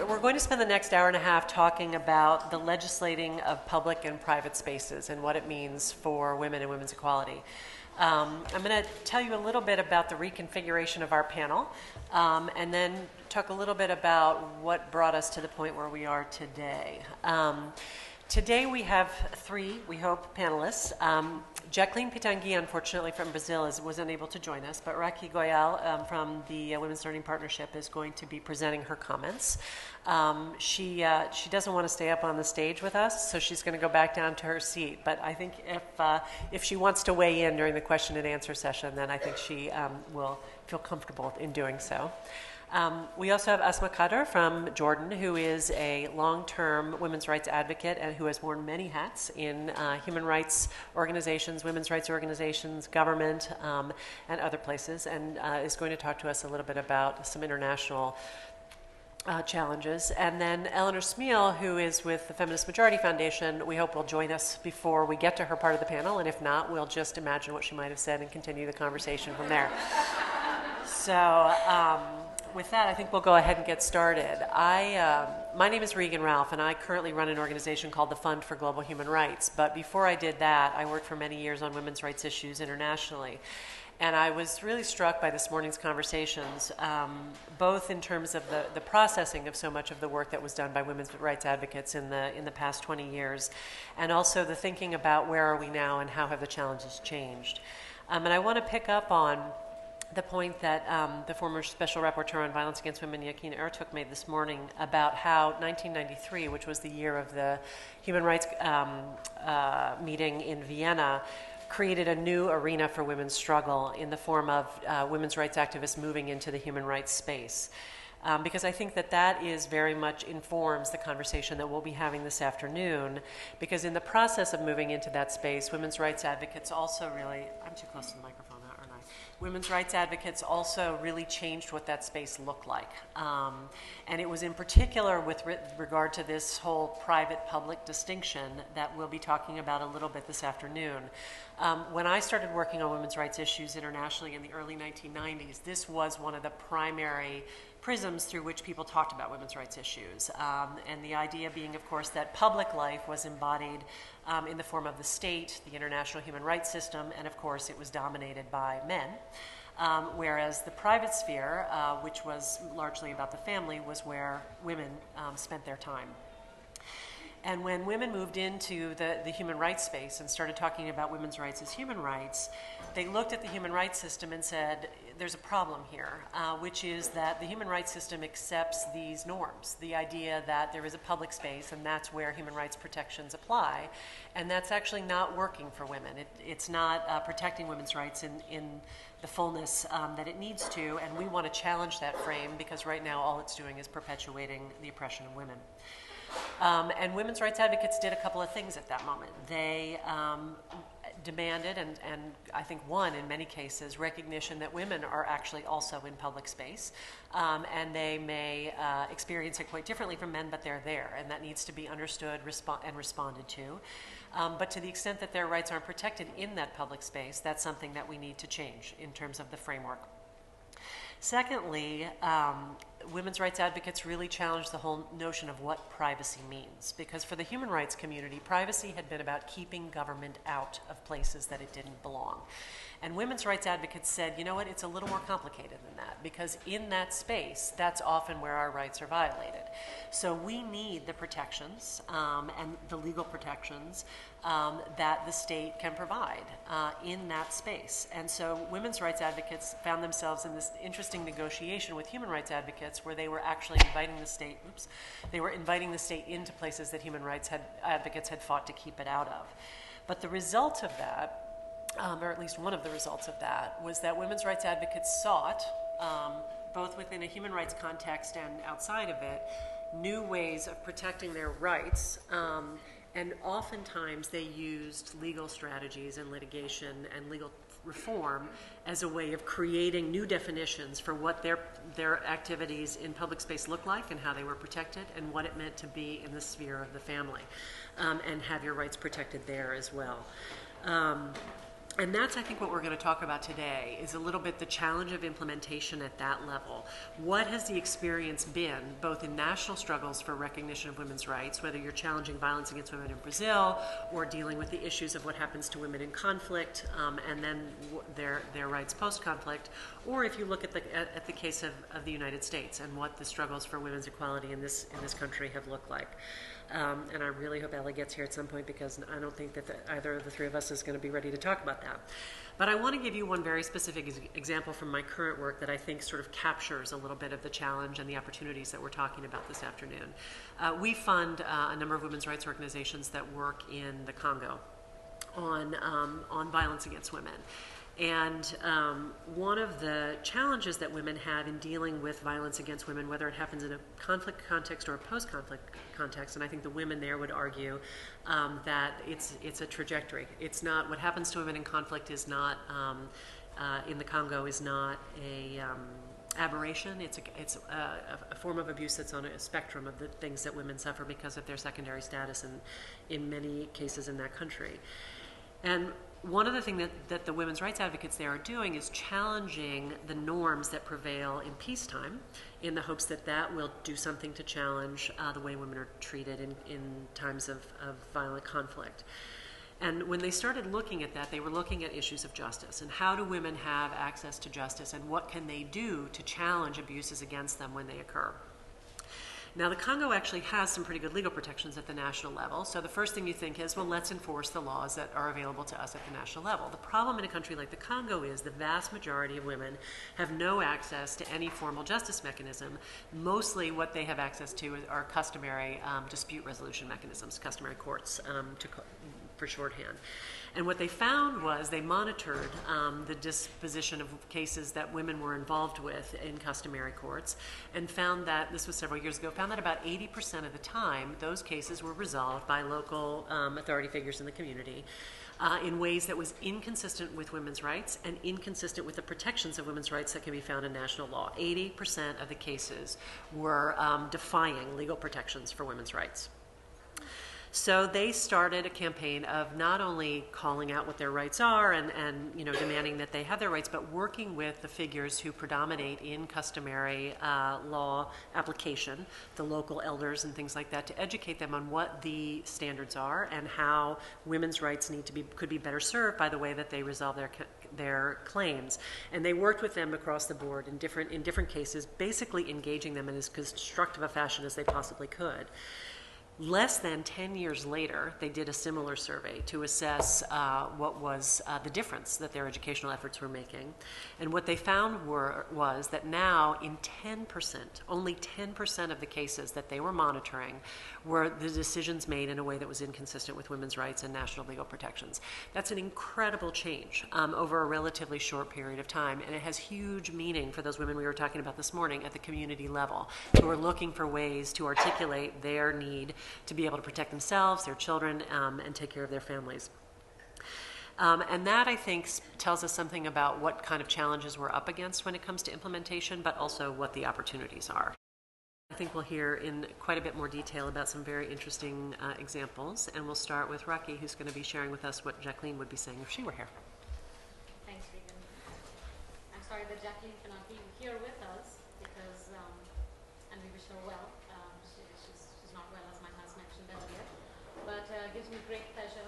We're going to spend the next hour and a half talking about the legislating of public and private spaces and what it means for women and women's equality. I'm going to tell you a little bit about the reconfiguration of our panel, and then talk a little bit about what brought us to the point where we are today. Today we have three, we hope, panelists. Jacqueline Pitangui, unfortunately from Brazil, was unable to join us, but Raki Goyal from the Women's Learning Partnership is going to be presenting her comments. She doesn't want to stay up on the stage with us, so she's going to go back down to her seat. But I think if she wants to weigh in during the question and answer session, then I think she will feel comfortable in doing so. We also have Asma Kader from Jordan, who is a long-term women's rights advocate and who has worn many hats in human rights organizations, women's rights organizations, government, and other places, and is going to talk to us a little bit about some international challenges. And then Eleanor Smeal, who is with the Feminist Majority Foundation, we hope will join us before we get to her part of the panel, and if not, we'll just imagine what she might have said and continue the conversation from there. So, with that, I think we'll go ahead and get started. My name is Regan Ralph, and I currently run an organization called the Fund for Global Human Rights. But before I did that, I worked for many years on women's rights issues internationally. And I was really struck by this morning's conversations, both in terms of the processing of so much of the work that was done by women's rights advocates in the past 20 years, and also the thinking about where are we now and how have the challenges changed. And I want to pick up on the point that the former Special Rapporteur on Violence Against Women, Yakin Ertug, made this morning about how 1993, which was the year of the human rights meeting in Vienna, created a new arena for women's struggle in the form of women's rights activists moving into the human rights space. Because I think that is very much informs the conversation that we'll be having this afternoon, because in the process of moving into that space, women's rights advocates also really, I'm too close to the microphone, aren't I? Women's rights advocates also really changed what that space looked like. And it was in particular with regard to this whole private-public distinction that we'll be talking about a little bit this afternoon. When I started working on women's rights issues internationally in the early 1990s, this was one of the primary prisms through which people talked about women's rights issues. And the idea being, of course, that public life was embodied in the form of the state, the international human rights system, and of course it was dominated by men. Whereas the private sphere, which was largely about the family, was where women spent their time. And when women moved into the human rights space and started talking about women's rights as human rights, they looked at the human rights system and said, there's a problem here, which is that the human rights system accepts these norms, the idea that there is a public space and that's where human rights protections apply, and that's actually not working for women. It's not protecting women's rights in the fullness that it needs to, and we want to challenge that frame because right now all it's doing is perpetuating the oppression of women. And women's rights advocates did a couple of things at that moment. They demanded, and I think won in many cases, recognition that women are actually also in public space. And they may experience it quite differently from men, but they're there, and that needs to be understood and responded to. But to the extent that their rights aren't protected in that public space, that's something that we need to change in terms of the framework. Secondly, women's rights advocates really challenged the whole notion of what privacy means, because for the human rights community, privacy had been about keeping government out of places that it didn't belong. And women's rights advocates said, you know what, it's a little more complicated than that, because in that space, that's often where our rights are violated. So we need the protections and the legal protections that the state can provide in that space. And so women's rights advocates found themselves in this interesting negotiation with human rights advocates where they were actually inviting the state, into places that human rights advocates had fought to keep it out of. But the result of that, or at least one of the results of that, was that women's rights advocates sought, both within a human rights context and outside of it, new ways of protecting their rights. And oftentimes they used legal strategies and litigation and legal reform as a way of creating new definitions for what their activities in public space looked like and how they were protected and what it meant to be in the sphere of the family and have your rights protected there as well. And that's, I think, what we're going to talk about today, is a little bit the challenge of implementation at that level. What has the experience been, both in national struggles for recognition of women's rights, whether you're challenging violence against women in Brazil, or dealing with the issues of what happens to women in conflict, and then their rights post-conflict, or if you look at the case of the United States and what the struggles for women's equality in this country have looked like. And I really hope Ellie gets here at some point, because I don't think that either of the three of us is going to be ready to talk about that. But I want to give you one very specific example from my current work that I think sort of captures a little bit of the challenge and the opportunities that we're talking about this afternoon. We fund a number of women's rights organizations that work in the Congo on violence against women. And one of the challenges that women have in dealing with violence against women, whether it happens in a conflict context or a post-conflict context, and I think the women there would argue that it's a trajectory. It's not, what happens to women in conflict is not, in the Congo, is not a aberration. It's a form of abuse that's on a spectrum of the things that women suffer because of their secondary status in many cases in that country. And one of the things that the women's rights advocates there are doing is challenging the norms that prevail in peacetime, in the hopes that that will do something to challenge the way women are treated in times of violent conflict. And when they started looking at that, they were looking at issues of justice, and how do women have access to justice, and what can they do to challenge abuses against them when they occur. Now, the Congo actually has some pretty good legal protections at the national level. So the first thing you think is, well, let's enforce the laws that are available to us at the national level. The problem in a country like the Congo is the vast majority of women have no access to any formal justice mechanism. Mostly what they have access to are customary dispute resolution mechanisms, customary courts for shorthand. And what they found was they monitored the disposition of cases that women were involved with in customary courts, and found that, this was several years ago, found that about 80% of the time those cases were resolved by local authority figures in the community in ways that was inconsistent with women's rights and inconsistent with the protections of women's rights that can be found in national law. 80% of the cases were defying legal protections for women's rights. So they started a campaign of not only calling out what their rights are and demanding that they have their rights, but working with the figures who predominate in customary law application, the local elders and things like that, to educate them on what the standards are and how women's rights could be better served by the way that they resolve their claims. And they worked with them across the board in different cases, basically engaging them in as constructive a fashion as they possibly could. Less than 10 years later, they did a similar survey to assess what was the difference that their educational efforts were making. And what they found was that now in only 10% of the cases that they were monitoring were the decisions made in a way that was inconsistent with women's rights and national legal protections. That's an incredible change over a relatively short period of time, and it has huge meaning for those women we were talking about this morning at the community level, who are looking for ways to articulate their need to be able to protect themselves, their children, and take care of their families. And that, I think, tells us something about what kind of challenges we're up against when it comes to implementation, but also what the opportunities are. I think we'll hear in quite a bit more detail about some very interesting examples, and we'll start with Rocky, who's going to be sharing with us what Jacqueline would be saying if she were here. Thanks, Regan. I'm sorry that Jacqueline cannot be here with us, because, and we wish her well. She's not well, as Mike has mentioned earlier, but it gives me great pleasure.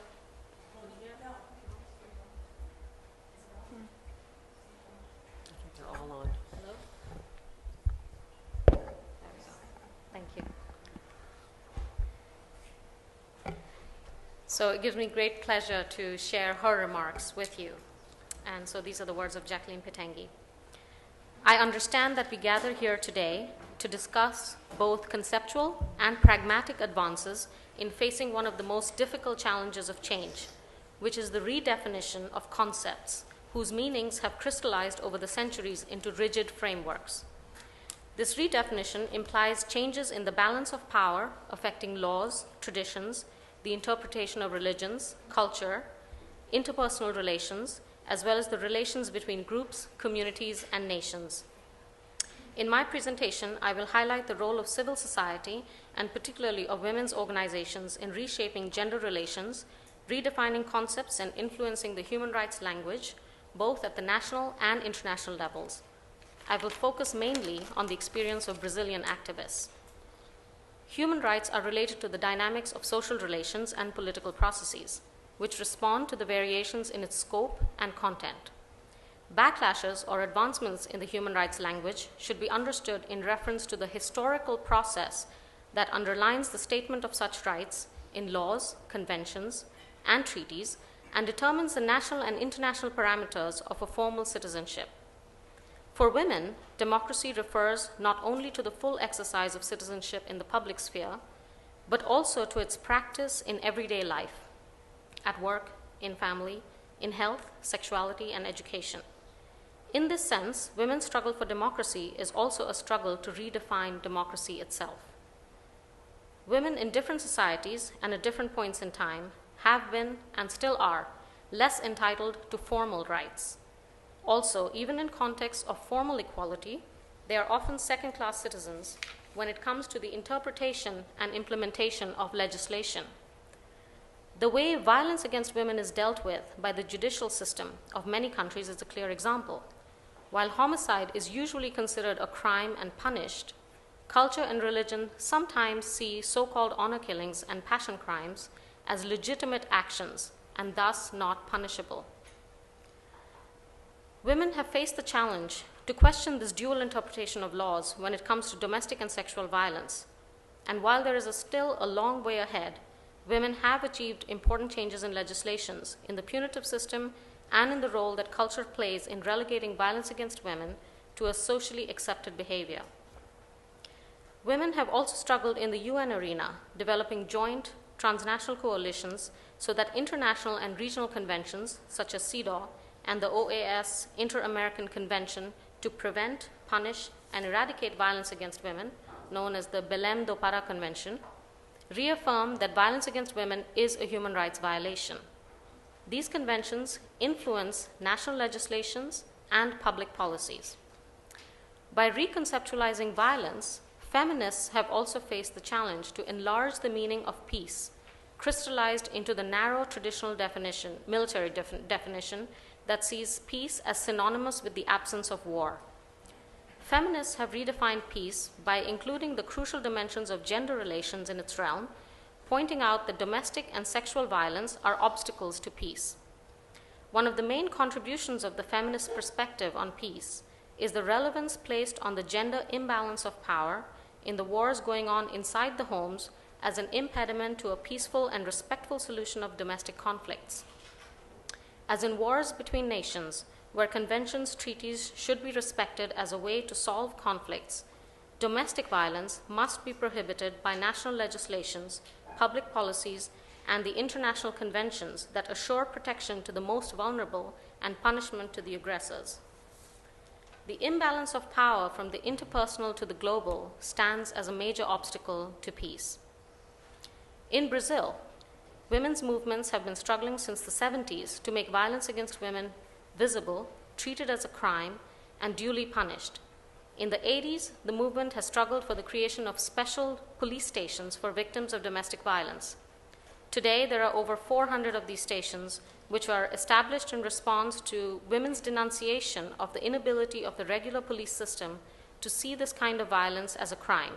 They're all on. Hello? Thank you. So it gives me great pleasure to share her remarks with you. And so these are the words of Jacqueline Petengi. I understand that we gather here today to discuss both conceptual and pragmatic advances in facing one of the most difficult challenges of change, which is the redefinition of concepts whose meanings have crystallized over the centuries into rigid frameworks. This redefinition implies changes in the balance of power affecting laws, traditions, the interpretation of religions, culture, interpersonal relations, as well as the relations between groups, communities, and nations. In my presentation, I will highlight the role of civil society, and particularly of women's organizations, in reshaping gender relations redefining concepts and influencing the human rights language, both at the national and international levels. I will focus mainly on the experience of Brazilian activists. Human rights are related to the dynamics of social relations and political processes, which respond to the variations in its scope and content. Backlashes or advancements in the human rights language should be understood in reference to the historical process that underlines the statement of such rights in laws, conventions, and treaties, and determines the national and international parameters of a formal citizenship. For women, democracy refers not only to the full exercise of citizenship in the public sphere, but also to its practice in everyday life, at work, in family, in health, sexuality, and education. In this sense, women's struggle for democracy is also a struggle to redefine democracy itself. Women in different societies and at different points in time have been, and still are, less entitled to formal rights. Also, even in contexts of formal equality, they are often second-class citizens when it comes to the interpretation and implementation of legislation. The way violence against women is dealt with by the judicial system of many countries is a clear example. While homicide is usually considered a crime and punished, culture and religion sometimes see so-called honor killings and passion crimes as legitimate actions and thus not punishable. Women have faced the challenge to question this dual interpretation of laws when it comes to domestic and sexual violence. And while there is still a long way ahead, women have achieved important changes in legislations, in the punitive system, and in the role that culture plays in relegating violence against women to a socially accepted behavior. Women have also struggled in the UN arena, developing joint transnational coalitions so that international and regional conventions, such as CEDAW and the OAS Inter-American Convention to Prevent, Punish, and Eradicate Violence Against Women, known as the Belém do Pará Convention, reaffirm that violence against women is a human rights violation. These conventions influence national legislations and public policies. By reconceptualizing violence, feminists have also faced the challenge to enlarge the meaning of peace, crystallized into the narrow traditional military definition that sees peace as synonymous with the absence of war. Feminists have redefined peace by including the crucial dimensions of gender relations in its realm, pointing out that domestic and sexual violence are obstacles to peace. One of the main contributions of the feminist perspective on peace is the relevance placed on the gender imbalance of power in the wars going on inside the homes as an impediment to a peaceful and respectful solution of domestic conflicts. As in wars between nations, where conventions, treaties should be respected as a way to solve conflicts, domestic violence must be prohibited by national legislations, public policies, and the international conventions that assure protection to the most vulnerable and punishment to the aggressors. The imbalance of power from the interpersonal to the global stands as a major obstacle to peace. In Brazil, women's movements have been struggling since the 70s to make violence against women visible, treated as a crime, and duly punished. In the 80s, the movement has struggled for the creation of special police stations for victims of domestic violence. Today, there are over 400 of these stations, which are established in response to women's denunciation of the inability of the regular police system to see this kind of violence as a crime.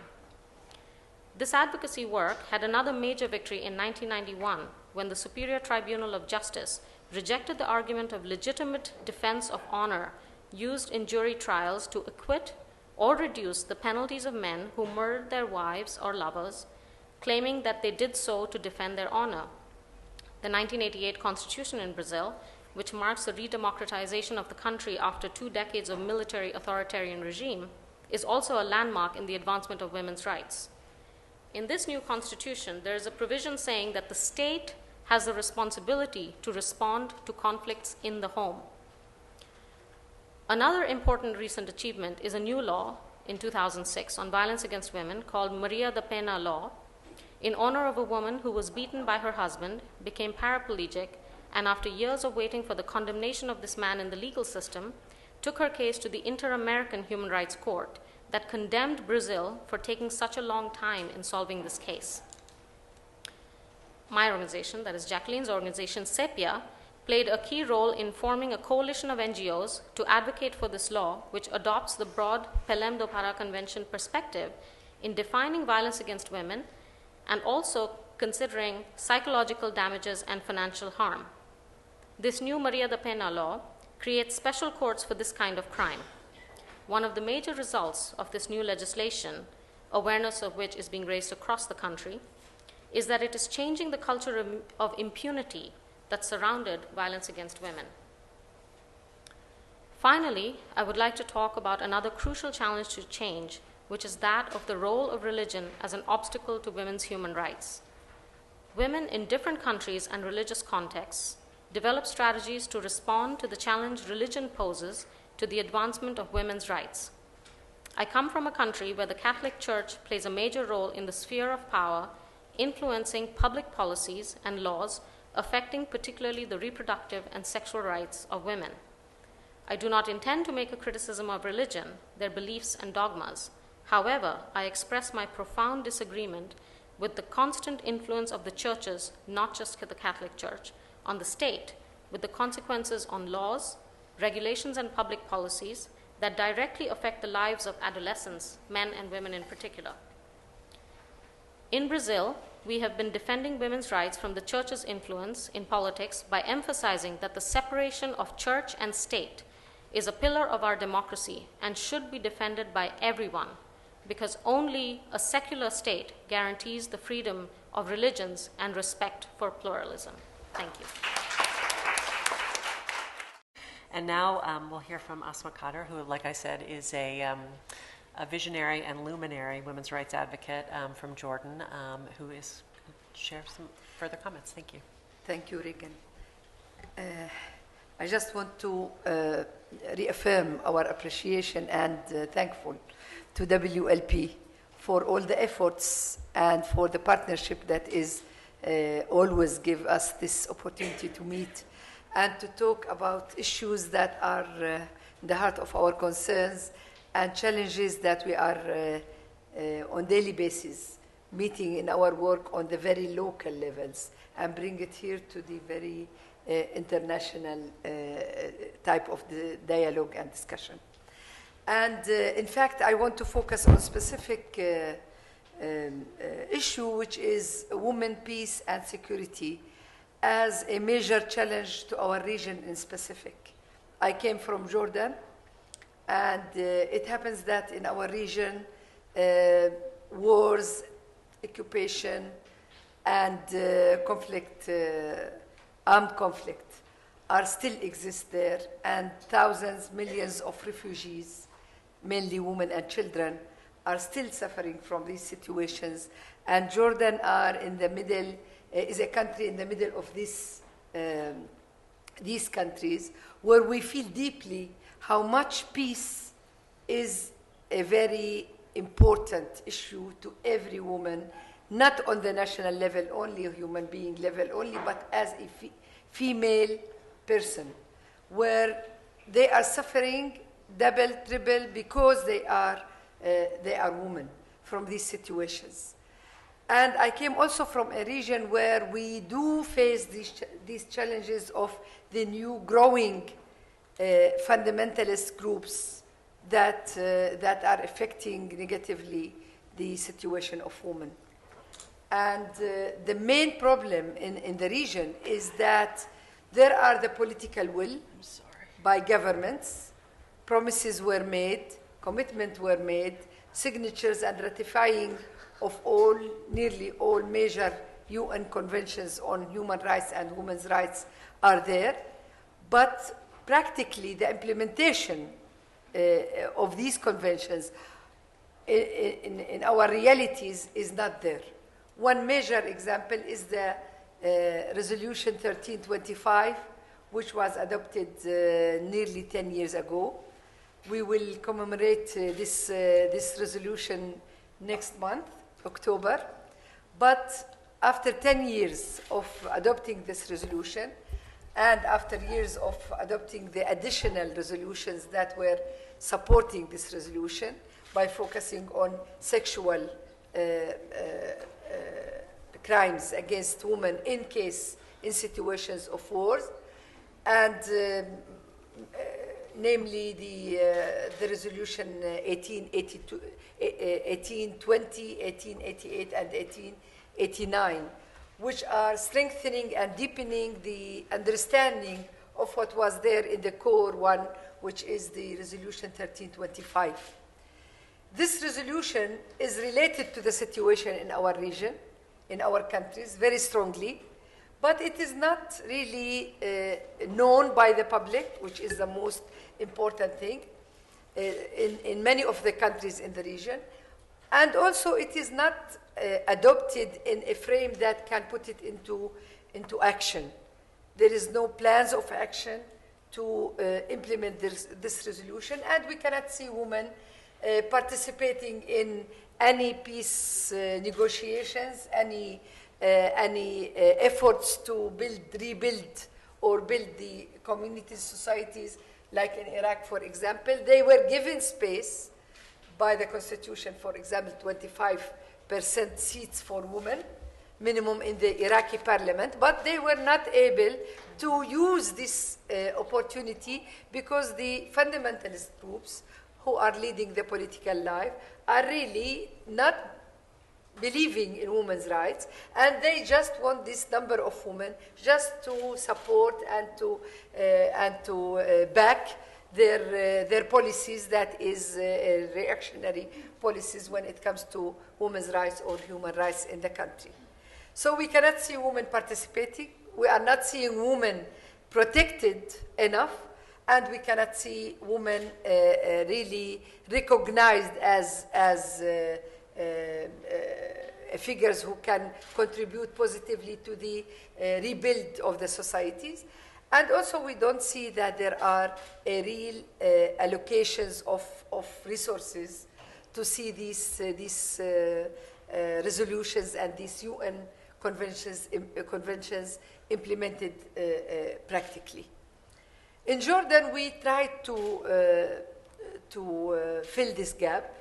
This advocacy work had another major victory in 1991 when the Superior Tribunal of Justice rejected the argument of legitimate defense of honor used in jury trials to acquit or reduce the penalties of men who murdered their wives or lovers, claiming that they did so to defend their honor. The 1988 Constitution in Brazil, which marks the redemocratization of the country after 2 decades of military authoritarian regime, is also a landmark in the advancement of women's rights. In this new constitution, there is a provision saying that the state has the responsibility to respond to conflicts in the home. Another important recent achievement is a new law in 2006 on violence against women called Maria da Penha Law, in honor of a woman who was beaten by her husband, became paraplegic, and after years of waiting for the condemnation of this man in the legal system, took her case to the Inter-American Human Rights Court that condemned Brazil for taking such a long time in solving this case. my organization, that is Jacqueline's organization, SEPIA, played a key role in forming a coalition of NGOs to advocate for this law, which adopts the broad Pelem do Pará Convention perspective in defining violence against women and also considering psychological damages and financial harm. This new Maria da Pena law creates special courts for this kind of crime. One of the major results of this new legislation, awareness of which is being raised across the country, is that it is changing the culture of impunity that surrounded violence against women. Finally, I would like to talk about another crucial challenge to change, which is that of the role of religion as an obstacle to women's human rights. Women in different countries and religious contexts develop strategies to respond to the challenge religion poses to the advancement of women's rights. I come from a country where the Catholic Church plays a major role in the sphere of power, influencing public policies and laws affecting particularly the reproductive and sexual rights of women. I do not intend to make a criticism of religion, their beliefs and dogmas. However, I express my profound disagreement with the constant influence of the churches, not just the Catholic Church, on the state, with the consequences on laws, regulations, and public policies that directly affect the lives of adolescents, men and women in particular. In Brazil, we have been defending women's rights from the church's influence in politics by emphasizing that the separation of church and state is a pillar of our democracy and should be defended by everyone, because only a secular state guarantees the freedom of religions and respect for pluralism. Thank you. And now we'll hear from Asma Khader, who, like I said, is a visionary and luminary women's rights advocate from Jordan, who is share some further comments. Thank you. Thank you, Regan. I just want to reaffirm our appreciation and thankful to WLP for all the efforts and for the partnership that is always give us this opportunity to meet and to talk about issues that are in the heart of our concerns and challenges that we are on daily basis meeting in our work on the very local levels and bring it here to the very international type of the dialogue and discussion. And in fact, I want to focus on a specific issue, which is women, peace, and security as a major challenge to our region in specific. I came from Jordan, and it happens that in our region, wars, occupation, and conflict, armed conflict are still exist there, and thousands, millions of refugees, mainly women and children, are still suffering from these situations. And Jordan are in the middle, is a country in the middle of this, these countries, where we feel deeply how much peace is a very important issue to every woman, not on the national level only, a human being level only, but as a female person, where they are suffering double, triple, because they are women from these situations. And I came also from a region where we do face these challenges of the new growing fundamentalist groups that are affecting negatively the situation of women. And the main problem in the region is that there are the political will by governments, promises were made, commitments were made, signatures and ratifying of nearly all major UN conventions on human rights and women's rights are there, but practically the implementation of these conventions in our realities is not there. One major example is the Resolution 1325, which was adopted nearly 10 years ago. We will commemorate this resolution next month, October. But after 10 years of adopting this resolution, and after years of adopting the additional resolutions that were supporting this resolution by focusing on sexual crimes against women in situations of wars, and namely the resolution 1820, 1888, and 1889, which are strengthening and deepening the understanding of what was there in the core one, which is the resolution 1325. This resolution is related to the situation in our region, in our countries, very strongly, but it is not really known by the public, which is the most important thing in many of the countries in the region. And also, it is not adopted in a frame that can put it into action. There is no plans of action to implement this resolution, and we cannot see women participating in any peace negotiations, any efforts to rebuild or build the communities, societies, like in Iraq, for example. They were given space by the constitution, for example, 25% seats for women, minimum in the Iraqi parliament, but they were not able to use this opportunity because the fundamentalist groups who are leading the political life are really not believing in women's rights, and they just want this number of women just to support and to back their policies, that is reactionary policies when it comes to women's rights or human rights in the country. So we cannot see women participating. We are not seeing women protected enough, and we cannot see women really recognized as figures who can contribute positively to the rebuild of the societies. And also, we don't see that there are real allocations of resources to see these resolutions and these UN conventions implemented practically. In Jordan, we tried to fill this gap.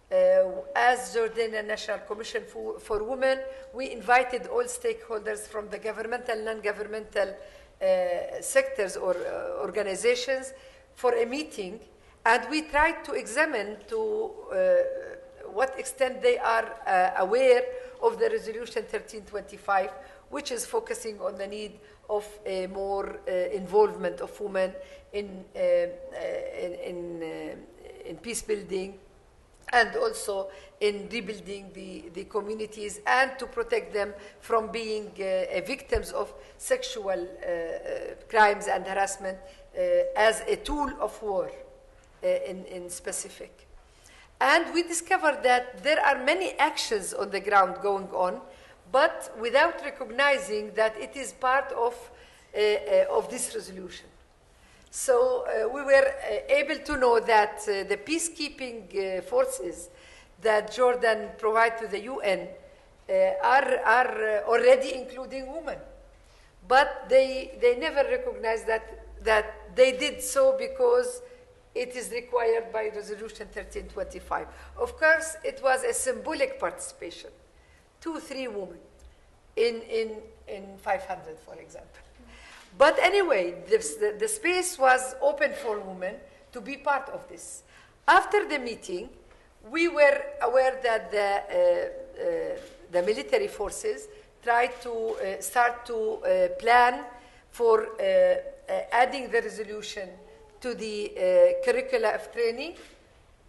As Jordanian National Commission for Women, we invited all stakeholders from the governmental, non-governmental sectors or organizations for a meeting, and we tried to examine to what extent they are aware of the resolution 1325, which is focusing on the need of a more involvement of women in peace building, and also in rebuilding the communities, and to protect them from being victims of sexual crimes and harassment as a tool of war in specific. And we discovered that there are many actions on the ground going on, but without recognizing that it is part of this resolution. So we were able to know that the peacekeeping forces that Jordan provides to the UN are already including women. But they never recognized that they did so because it is required by Resolution 1325. Of course, it was a symbolic participation, 2-3 women in 500, for example. But anyway, the space was open for women to be part of this. After the meeting, we were aware that the military forces tried to start to plan for adding the resolution to the curricula of training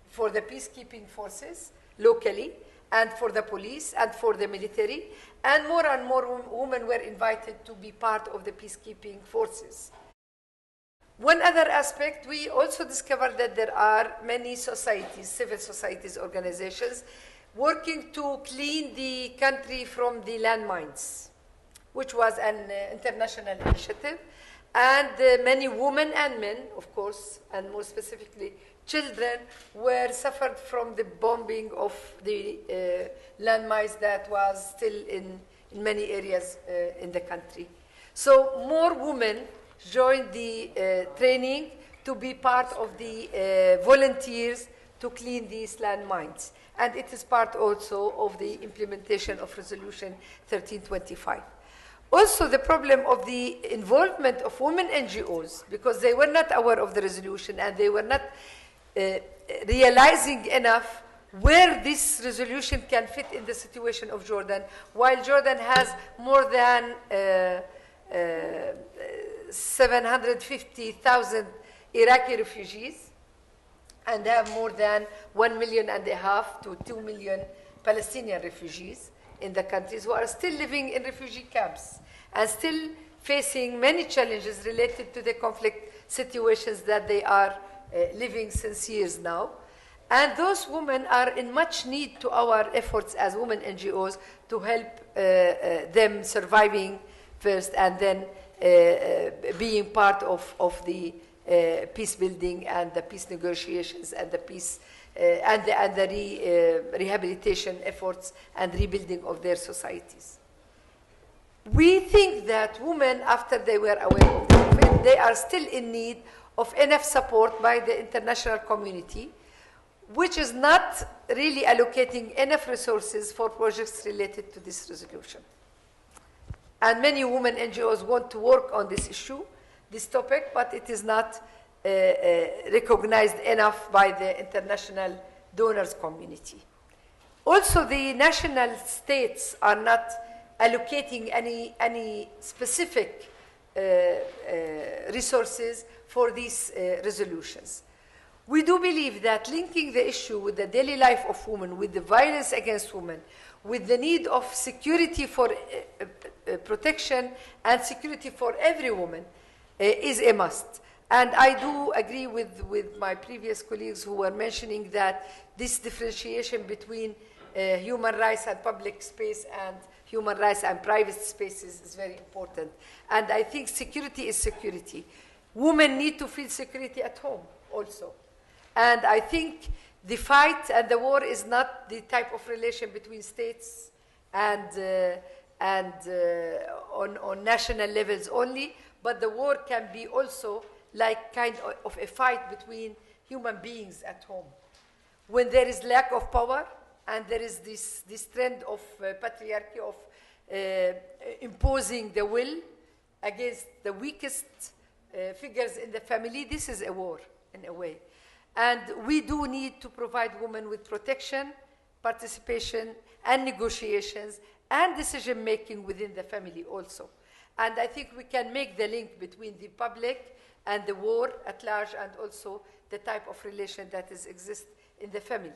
for the peacekeeping forces locally, and for the police, and for the military, and more women were invited to be part of the peacekeeping forces. One other aspect, we also discovered that there are many societies, civil societies organizations, working to clean the country from the landmines, which was an international initiative. And many women and men, of course, and more specifically children, were suffered from the bombing of the landmines that was still in many areas in the country. So more women joined the training to be part of the volunteers to clean these landmines. And it is part also of the implementation of Resolution 1325. Also, the problem of the involvement of women NGOs, because they were not aware of the resolution and they were not realizing enough where this resolution can fit in the situation of Jordan, while Jordan has more than 750,000 Iraqi refugees and have more than 1.5 million to 2 million Palestinian refugees in the countries who are still living in refugee camps and still facing many challenges related to the conflict situations that they are living since years now. And those women are in much need to our efforts as women NGOs to help them surviving first and then being part of the peace building and the peace negotiations and the peace and the rehabilitation efforts and rebuilding of their societies. We think that women, after they were aware of it, they are still in need of enough support by the international community, which is not really allocating enough resources for projects related to this resolution. And many women NGOs want to work on this issue, this topic, but it is not recognized enough by the international donors community. Also, the national states are not allocating any specific resources for these resolutions. We do believe that linking the issue with the daily life of women, with the violence against women, with the need of security for protection and security for every woman is a must. And I do agree with my previous colleagues who were mentioning that this differentiation between human rights and public space and human rights and private spaces is very important. And I think security is security. Women need to feel security at home also. And I think the fight and the war is not the type of relation between states and on national levels only, but the war can be also like kind of a fight between human beings at home. When there is lack of power and there is this trend of patriarchy, of imposing the will against the weakest figures in the family, this is a war in a way. And we do need to provide women with protection, participation, and negotiations, and decision-making within the family also. And I think we can make the link between the public and the war at large, and also the type of relation that exists in the family.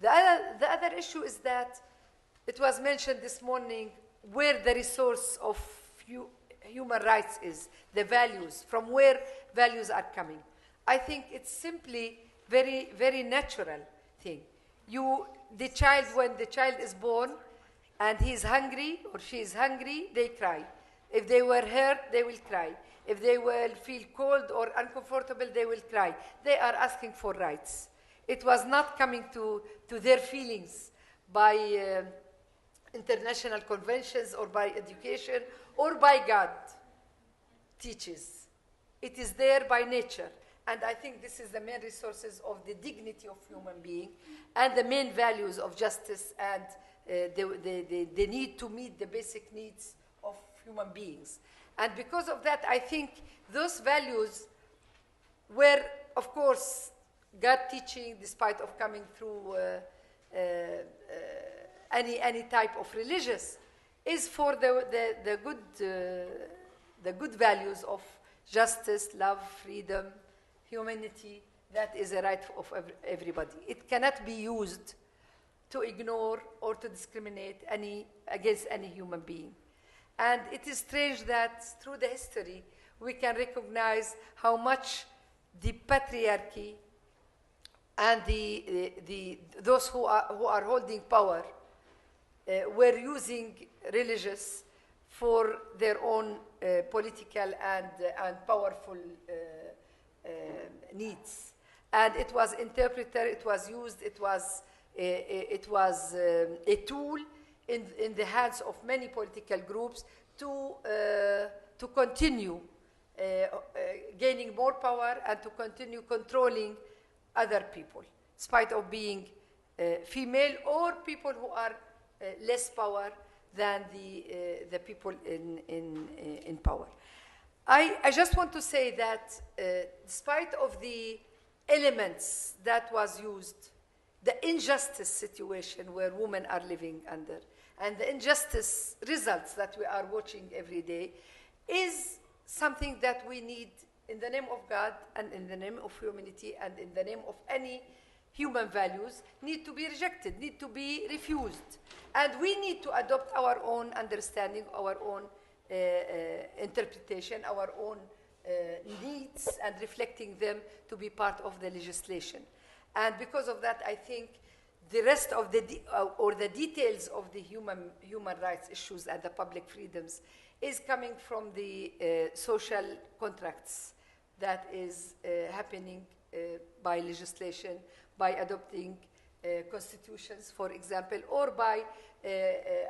The other issue is that it was mentioned this morning where the resource of human rights is, the values, from where values are coming. I think it's simply very, very natural thing. The child, when the child is born and he's hungry or she is hungry, they cry. If they were hurt, they will cry. If they will feel cold or uncomfortable, they will cry. They are asking for rights. It was not coming to their feelings by international conventions or by education or by God teaches. It is there by nature. And I think this is the main resources of the dignity of human being and the main values of justice and the need to meet the basic needs of human beings. And because of that, I think those values were, of course, God teaching, despite of coming through any type of religious, is for the good values of justice, love, freedom, humanity. That is a right of everybody. It cannot be used to ignore or to discriminate against any human being. And it is strange that through the history, we can recognize how much the patriarchy and those who are holding power were using religious for their own political and powerful needs. And it was interpreted, it was used, it was a tool in the hands of many political groups to continue gaining more power and to continue controlling other people, in spite of being female or people who are less power than the people in power. I just want to say that despite of the elements that was used, the injustice situation where women are living under, and the injustice results that we are watching every day, is something that we need in the name of God and in the name of humanity and in the name of any human values, need to be rejected, need to be refused. And we need to adopt our own understanding, our own interpretation, our own needs, and reflecting them to be part of the legislation. And because of that, I think the rest of the details of the human rights issues and the public freedoms is coming from the social contracts that is happening by legislation, by adopting constitutions, for example, or by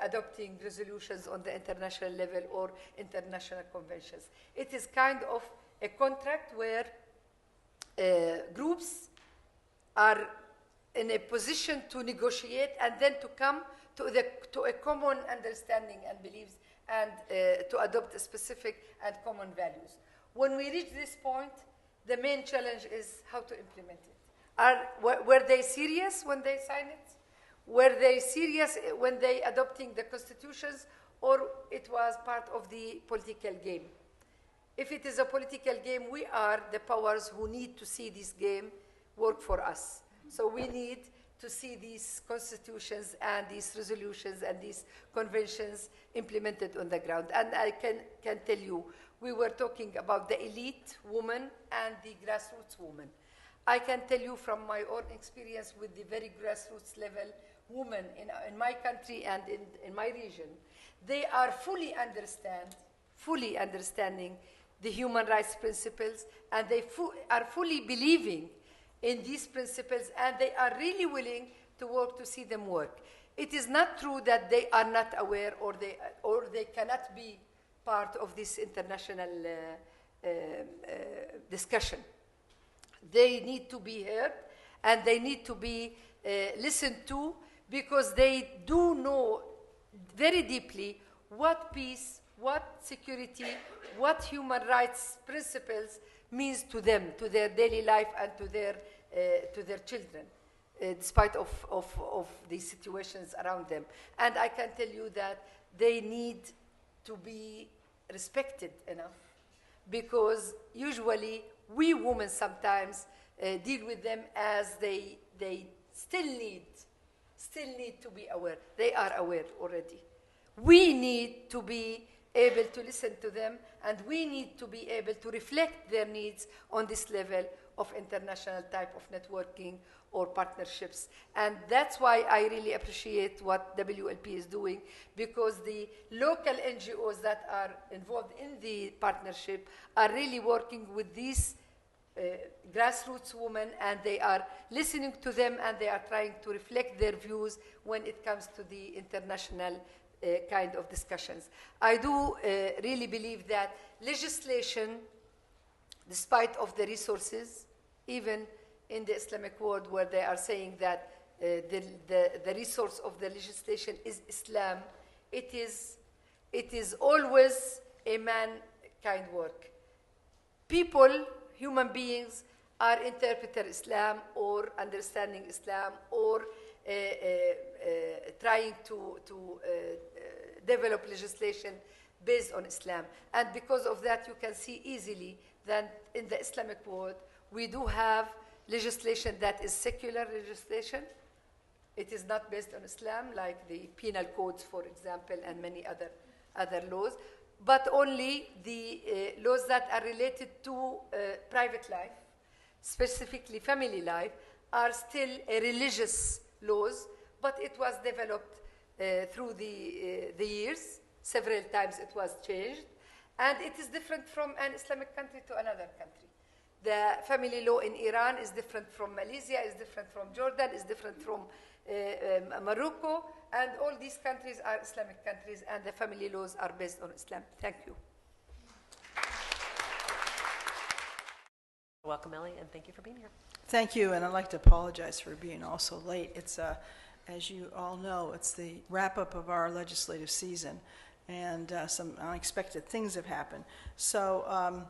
adopting resolutions on the international level or international conventions. It is kind of a contract where groups are in a position to negotiate and then to come to a common understanding and beliefs and to adopt a specific and common values. When we reach this point, the main challenge is how to implement it. Were they serious when they signed it? Were they serious when they adopting the constitutions, or it was part of the political game? If it is a political game, we are the powers who need to see this game work for us. So we need to see these constitutions and these resolutions and these conventions implemented on the ground. And I can tell you, we were talking about the elite woman and the grassroots woman. I can tell you from my own experience with the very grassroots level women in my country and in my region, they are fully understanding the human rights principles, and they are fully believing in these principles, and they are really willing to work to see them work. It is not true that they are not aware or they cannot be part of this international discussion. They need to be heard, and they need to be listened to, because they do know very deeply what peace, what security, what human rights principles means to them, to their daily life, and to their children, despite of the situations around them. And I can tell you that they need to be respected enough, because usually we women sometimes deal with them as they still need to be aware. They are aware already. We need to be able to listen to them, and we need to be able to reflect their needs on this level of international type of networking or partnerships. And that's why I really appreciate what WLP is doing, because the local NGOs that are involved in the partnership are really working with these grassroots women, and they are listening to them, and they are trying to reflect their views when it comes to the international kind of discussions. I do really believe that legislation, despite of the resources, even in the Islamic world where they are saying that the resource of the legislation is Islam, it is always a mankind work. People, human beings, are interpreting Islam or understanding Islam or trying to develop legislation based on Islam. And because of that, you can see easily that in the Islamic world, we do have legislation that is secular legislation. It is not based on Islam, like the penal codes, for example, and many other laws, but only the laws that are related to private life, specifically family life, are still religious laws, but it was developed through the years. Several times it was changed, and it is different from an Islamic country to another country. The family law in Iran is different from Malaysia, is different from Jordan, is different from Morocco, and all these countries are Islamic countries, and the family laws are based on Islam. Thank you. Welcome, Ellie, and thank you for being here. Thank you, and I'd like to apologize for being also late. It's, as you all know, it's the wrap-up of our legislative season, and some unexpected things have happened. So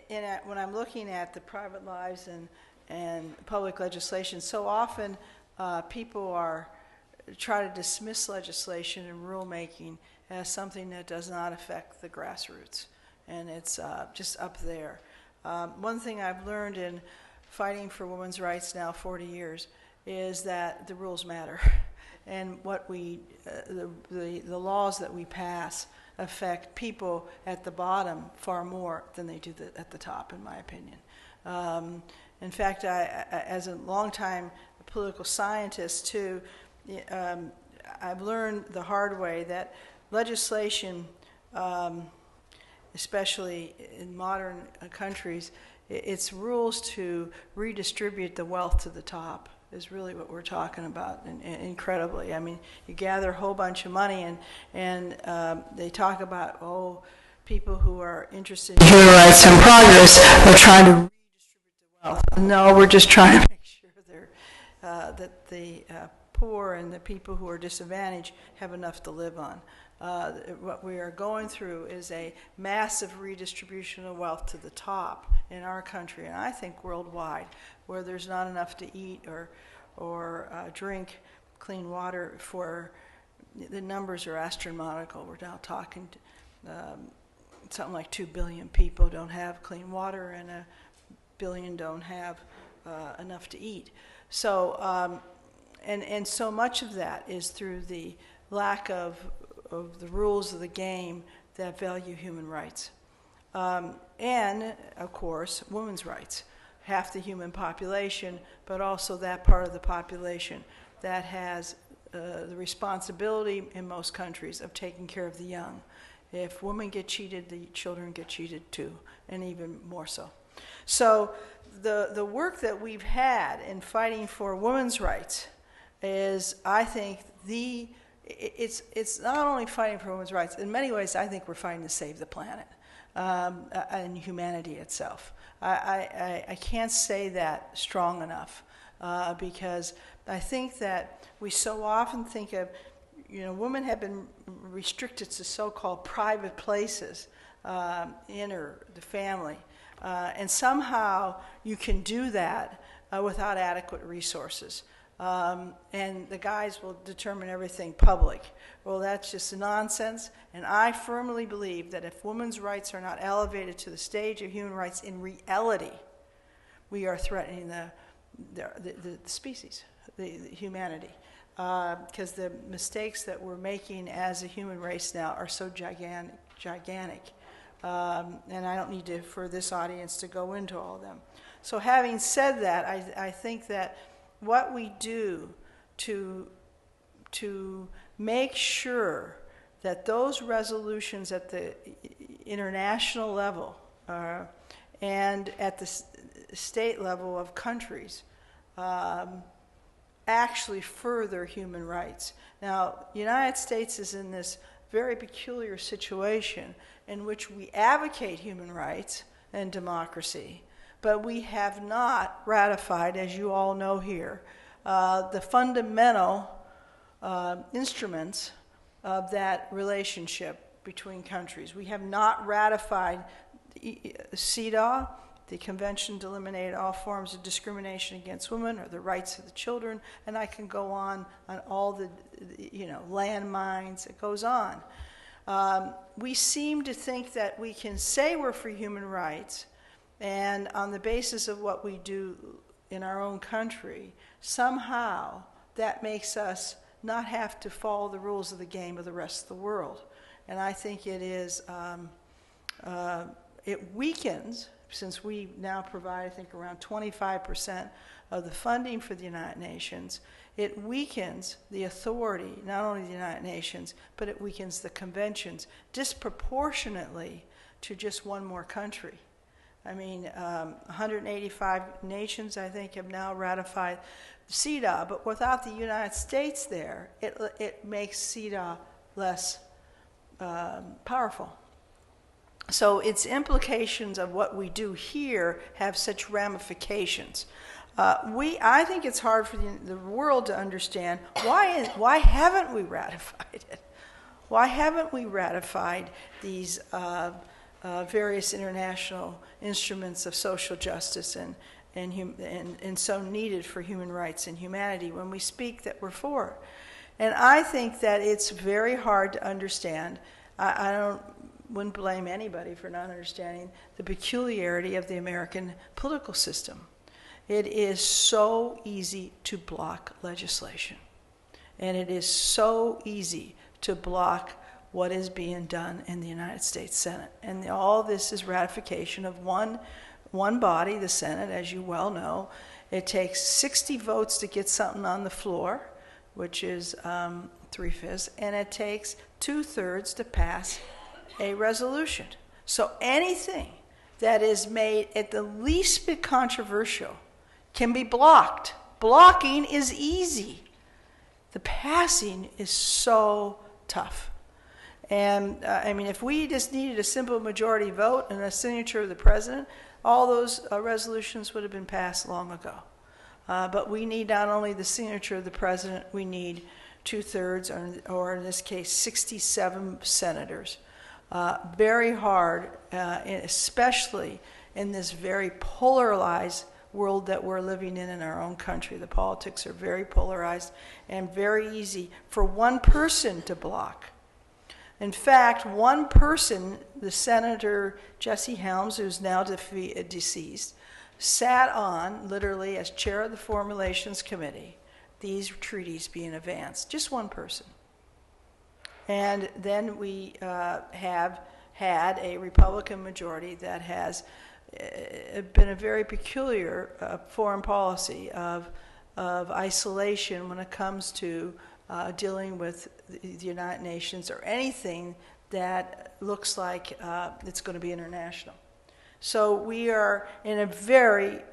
when I'm looking at the private lives and public legislation, so often people try to dismiss legislation and rulemaking as something that does not affect the grassroots, and it's just up there. One thing I've learned in fighting for women's rights now 40 years is that the rules matter, and what the laws that we pass affect people at the bottom far more than they do at the top, in my opinion. In fact, as a longtime political scientist too, I've learned the hard way that legislation, especially in modern countries, it's rules to redistribute the wealth to the top is really what we're talking about, and incredibly. I mean, you gather a whole bunch of money, and they talk about, people who are interested in human rights and progress are trying to redistribute the wealth. No, we're just trying to make sure that the poor and the people who are disadvantaged have enough to live on. What we are going through is a massive redistribution of wealth to the top in our country, and I think worldwide, where there's not enough to eat or drink clean water. The numbers are astronomical. We're now talking something like 2 billion people don't have clean water, and 1 billion don't have enough to eat. So and so much of that is through the lack of the rules of the game that value human rights. And, of course, women's rights. Half the human population, but also that part of the population that has the responsibility in most countries of taking care of the young. If women get cheated, the children get cheated too, and even more so. So the work that we've had in fighting for women's rights is, I think, it's not only fighting for women's rights. In many ways, I think we're fighting to save the planet and humanity itself. I can't say that strong enough because I think that we so often think of, women have been restricted to so-called private places, the family, and somehow you can do that without adequate resources. And the guys will determine everything public. Well, that's just nonsense, and I firmly believe that if women's rights are not elevated to the stage of human rights in reality, we are threatening the species, the humanity, because the mistakes that we're making as a human race now are so gigantic. And I don't need for this audience to go into all of them. So having said that, I think that what we do to make sure that those resolutions at the international level and at the state level of countries actually further human rights. Now, the United States is in this very peculiar situation in which we advocate human rights and democracy, but we have not ratified, as you all know here, the fundamental instruments of that relationship between countries. We have not ratified CEDAW, the Convention to Eliminate All Forms of Discrimination Against Women, or the rights of the children, and I can go on all the landmines. It goes on. We seem to think that we can say we're for human rights, and on the basis of what we do in our own country, somehow that makes us not have to follow the rules of the game of the rest of the world. And I think it weakens, since we now provide, I think, around 25% of the funding for the United Nations, it weakens the authority, not only of the United Nations, but it weakens the conventions disproportionately to just one more country. I mean, 185 nations, I think, have now ratified CEDAW, but without the United States there, it makes CEDAW less powerful. So its implications of what we do here have such ramifications. I think it's hard for the world to understand why haven't we ratified it? Why haven't we ratified these various international instruments of social justice and so needed for human rights and humanity when we speak that we're for? And I think that it's very hard to understand. I wouldn't blame anybody for not understanding the peculiarity of the American political system. It is so easy to block legislation. And it is so easy to block what is being done in the United States Senate. And all this is ratification of one body, the Senate, as you well know. It takes 60 votes to get something on the floor, which is 3/5, and it takes 2/3 to pass a resolution. So anything that is made at the least bit controversial can be blocked. Blocking is easy. The passing is so tough. And I mean, if we just needed a simple majority vote and a signature of the president, all those resolutions would have been passed long ago. But we need not only the signature of the president, we need 2/3, or in this case, 67 senators. Very hard, especially in this very polarized world that we're living in our own country. The politics are very polarized and very easy for one person to block. In fact, one person, the Senator Jesse Helms, who's now deceased, sat on, literally as chair of the Formulations Committee, these treaties being advanced. Just one person. And then we have had a Republican majority that has been a very peculiar foreign policy of isolation when it comes to dealing with the United Nations or anything that looks like it's going to be international. So we are in a very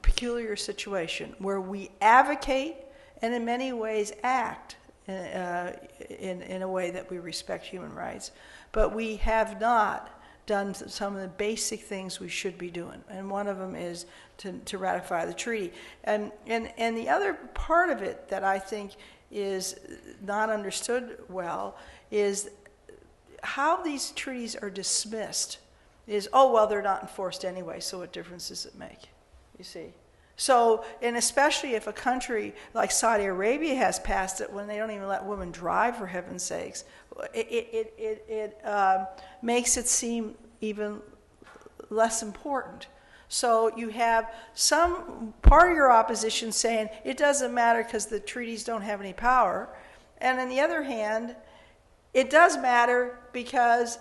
peculiar situation where we advocate and in many ways act in a way that we respect human rights, but we have not done some of the basic things we should be doing, and one of them is to ratify the treaty. And the other part of it that I think is not understood well is how these treaties are dismissed. Is, oh, well, they're not enforced anyway, so what difference does it make? You see? So, and especially if a country like Saudi Arabia has passed it when they don't even let women drive, for heaven's sakes, it makes it seem even less important. So you have some part of your opposition saying it doesn't matter because the treaties don't have any power. And on the other hand, it does matter because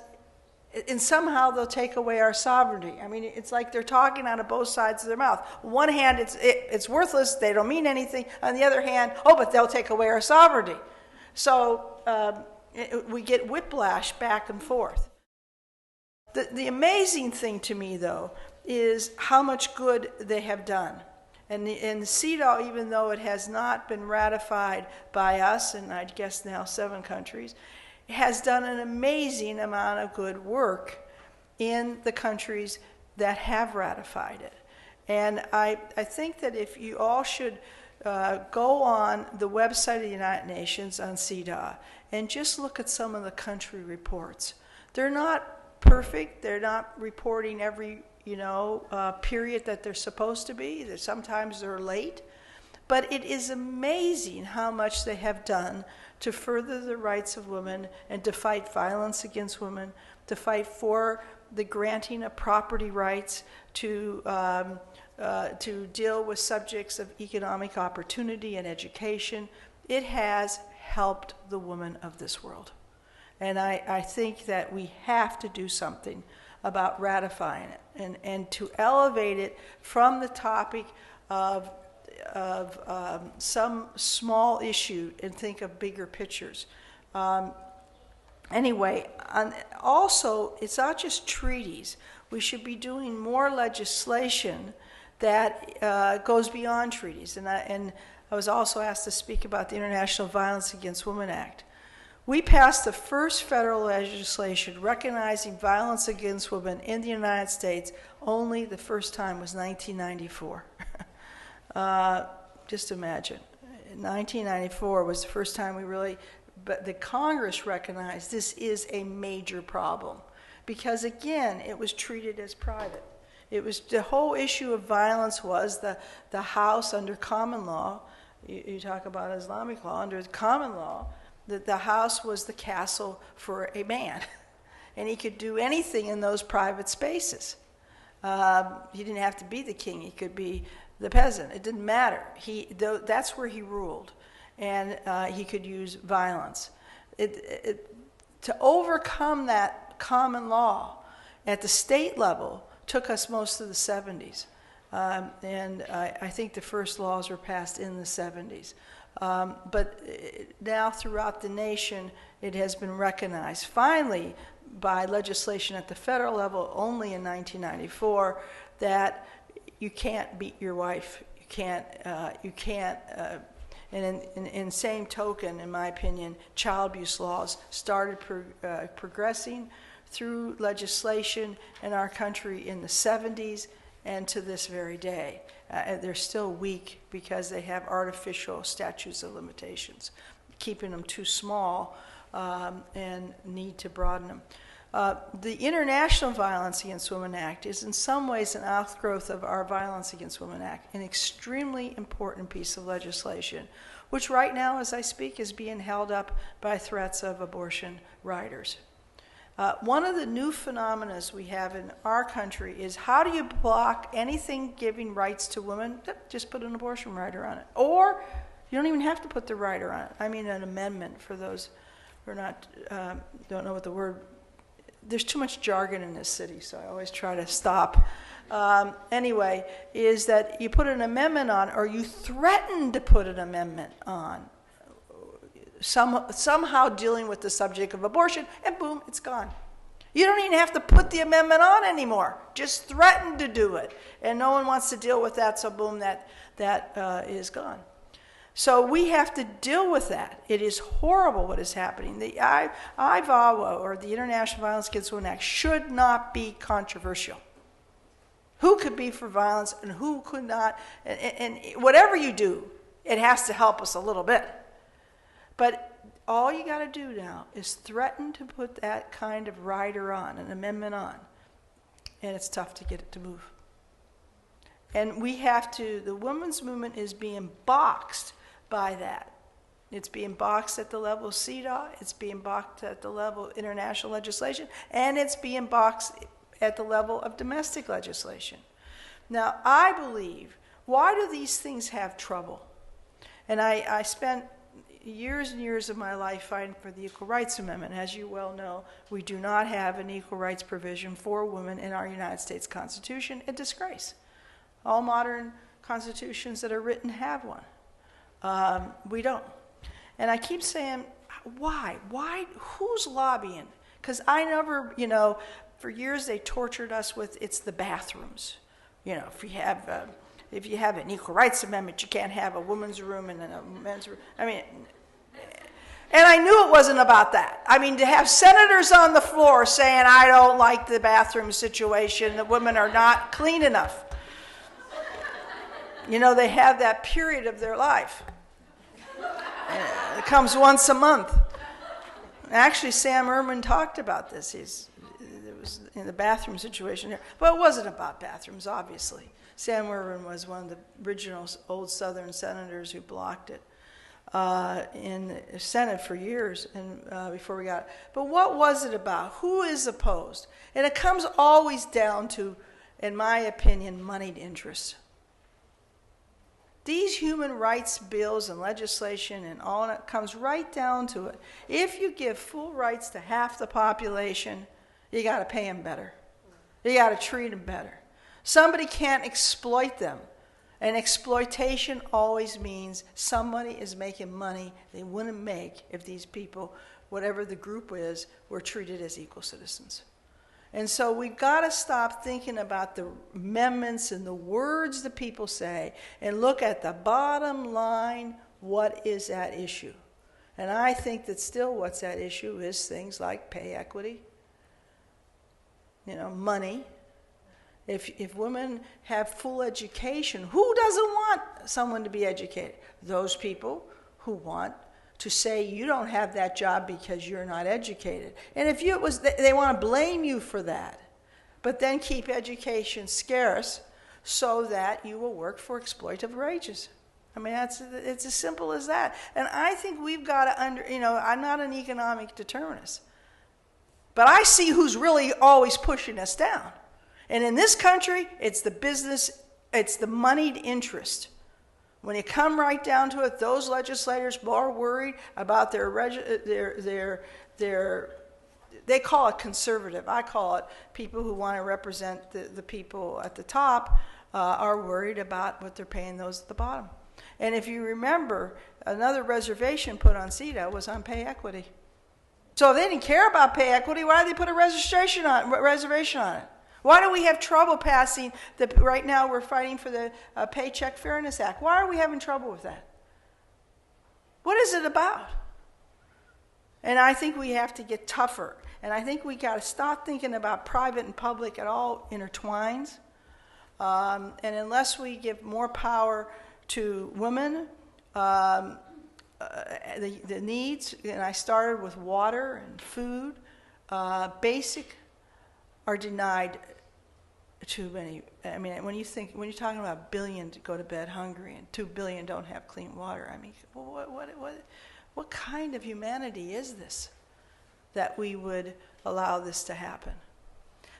and somehow they'll take away our sovereignty. I mean, it's like they're talking out of both sides of their mouth. On one hand, it's worthless, they don't mean anything. On the other hand, oh, but they'll take away our sovereignty. So we get whiplash back and forth. The amazing thing to me, though, is how much good they have done. And CEDAW, even though it has not been ratified by us, and I guess now 7 countries, has done an amazing amount of good work in the countries that have ratified it. And I think that if you all should go on the website of the United Nations on CEDAW and just look at some of the country reports. They're not perfect. They're not reporting every period that they're supposed to be. Sometimes they're late. But it is amazing how much they have done to further the rights of women and to fight violence against women, to fight for the granting of property rights, to deal with subjects of economic opportunity and education. It has helped the women of this world. And I think that we have to do something about ratifying it and to elevate it from the topic of some small issue and think of bigger pictures. Anyway, also, it's not just treaties. We should be doing more legislation that goes beyond treaties. And I was also asked to speak about the International Violence Against Women Act. We passed the first federal legislation recognizing violence against women in the United States. Only the first time was 1994. Just imagine. 1994 was the first time but the Congress recognized this is a major problem. Because again, it was treated as private. It was, the whole issue of violence was the house under common law. You talk about Islamic law, under common law, that the house was the castle for a man. And he could do anything in those private spaces. He didn't have to be the king, he could be the peasant. It didn't matter. That's where he ruled. And he could use violence. To overcome that common law at the state level took us most of the 70s. And I think the first laws were passed in the 70s. But now throughout the nation, it has been recognized. Finally, by legislation at the federal level, only in 1994, that you can't beat your wife. You can't. And in same token, in my opinion, child abuse laws started progressing through legislation in our country in the 70s and to this very day. They're still weak because they have artificial statutes of limitations, keeping them too small and need to broaden them. The International Violence Against Women Act is in some ways an outgrowth of our Violence Against Women Act, an extremely important piece of legislation, which right now, as I speak, is being held up by threats of abortion rights. One of the new phenomena we have in our country is, how do you block anything giving rights to women? Just put an abortion rider on it. Or you don't even have to put the rider on it. I mean an amendment, for those who are not, don't know what the word. There's too much jargon in this city, so I always try to stop. Anyway, is that you put an amendment on, or you threaten to put an amendment on, somehow dealing with the subject of abortion, and boom, it's gone. You don't even have to put the amendment on anymore. Just threaten to do it. And no one wants to deal with that, so boom, that is gone. So we have to deal with that. It is horrible what is happening. The IVAWA, or the International Violence Against Women Act, should not be controversial. Who could be for violence and who could not? And whatever you do, it has to help us a little bit. But all you got to do now is threaten to put that kind of rider on, an amendment on. And it's tough to get it to move. And we have to, the women's movement is being boxed by that. It's being boxed at the level of CEDAW, it's being boxed at the level of international legislation, and it's being boxed at the level of domestic legislation. Now, I believe, why do these things have trouble? And I spent years and years of my life fighting for the Equal Rights Amendment. As you well know, we do not have an equal rights provision for women in our United States Constitution, a disgrace. All modern constitutions that are written have one. We don't. And I keep saying, why? Why? Who's lobbying? Because I never, for years they tortured us with, it's the bathrooms. If you have an equal rights amendment, you can't have a woman's room and then a men's room. And I knew it wasn't about that. To have senators on the floor saying, I don't like the bathroom situation, that women are not clean enough. They have that period of their life. It comes once a month. Actually, Sam Erman talked about this. It was in the bathroom situation here. But it wasn't about bathrooms, obviously. Sam Erman was one of the original old Southern senators who blocked it in the Senate for years and before we got it. But what was it about? Who is opposed? And it comes always down to, in my opinion, moneyed interests. These human rights bills and legislation and all that comes right down to it. If you give full rights to half the population, you got to pay them better. You got to treat them better. Somebody can't exploit them. And exploitation always means somebody is making money they wouldn't make if these people, whatever the group is, were treated as equal citizens. And so we've got to stop thinking about the amendments and the words that people say and look at the bottom line, what is at issue? And I think that still what's at issue is things like pay equity, money. If women have full education, who doesn't want someone to be educated? Those people who want to say you don't have that job because you're not educated. And if they want to blame you for that, but then keep education scarce so that you will work for exploitative wages. I mean, it's as simple as that. And I think we've got to I'm not an economic determinist, but I see who's really always pushing us down. And in this country, it's the business, it's the moneyed interest. When you come right down to it, those legislators more worried about they call it conservative. I call it people who want to represent the people at the top are worried about what they're paying those at the bottom. And if you remember, another reservation put on CETA was on pay equity. So if they didn't care about pay equity, why did they put a reservation on it? Why do we have trouble passing right now we're fighting for the Paycheck Fairness Act? Why are we having trouble with that? What is it about? And I think we have to get tougher. And I think we got to stop thinking about private and public at all intertwines. And unless we give more power to women, the needs, and I started with water and food, basic are denied too many. I mean, when you're talking about 1 billion to go to bed hungry and 2 billion don't have clean water, I mean, what kind of humanity is this that we would allow this to happen?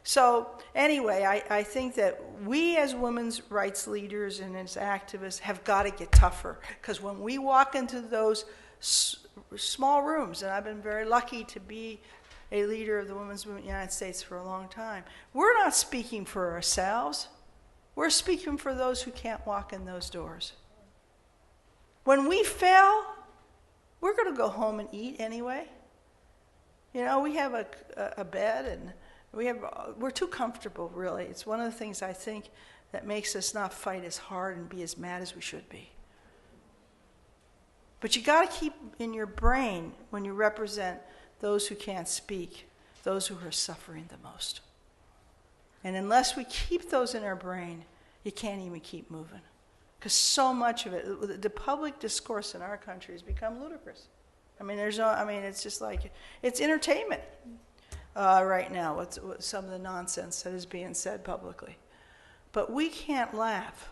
So anyway, I think that we as women's rights leaders and as activists have got to get tougher, because when we walk into those small rooms, and I've been very lucky to be a leader of the women's movement in the United States for a long time, we're not speaking for ourselves. We're speaking for those who can't walk in those doors. When we fail, we're going to go home and eat anyway. We have a bed, and we're too comfortable, really. It's one of the things I think that makes us not fight as hard and be as mad as we should be. But you got to keep in your brain, when you represent those who can't speak, those who are suffering the most. And unless we keep those in our brain, you can't even keep moving. Because so much of it, the public discourse in our country has become ludicrous. I mean, it's just like, it's entertainment right now with some of the nonsense that is being said publicly. But we can't laugh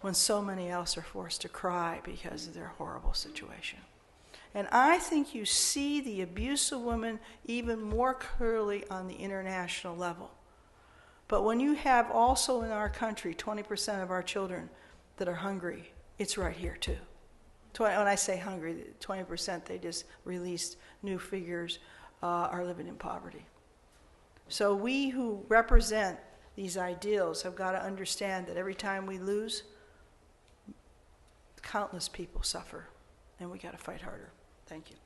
when so many else are forced to cry because of their horrible situation. And I think you see the abuse of women even more clearly on the international level. But when you have also in our country 20% of our children that are hungry, it's right here too. When I say hungry, 20%, they just released new figures, are living in poverty. So we who represent these ideals have got to understand that every time we lose, countless people suffer, and we got to fight harder. Thank you.